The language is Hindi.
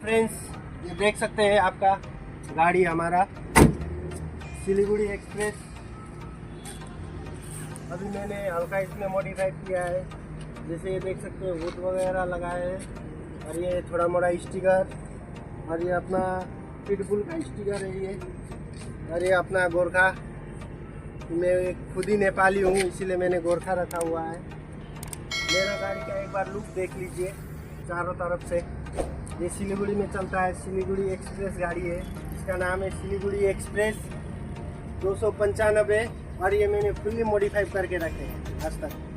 फ्रेंड्स, ये देख सकते हैं आपका गाड़ी हमारा सिलीगुड़ी एक्सप्रेस। अभी मैंने हल्का इसमें मॉडिफाई किया है, जैसे ये देख सकते हैं हुड वगैरह लगाए हैं और ये थोड़ा मोड़ा स्टिकर और ये अपना पिटबुल का स्टिकर है ये, और ये अपना गोरखा। मैं खुद ही नेपाली हूँ इसीलिए मैंने गोरखा रखा हुआ है। मेरा गाड़ी का एक बार लुक देख लीजिए चारों तरफ से। ये सिलीगुड़ी में चलता है, सिलीगुड़ी एक्सप्रेस गाड़ी है, इसका नाम है सिलीगुड़ी एक्सप्रेस 295 और ये मैंने फुल्ली मॉडिफाई करके रखे हैं आज तक।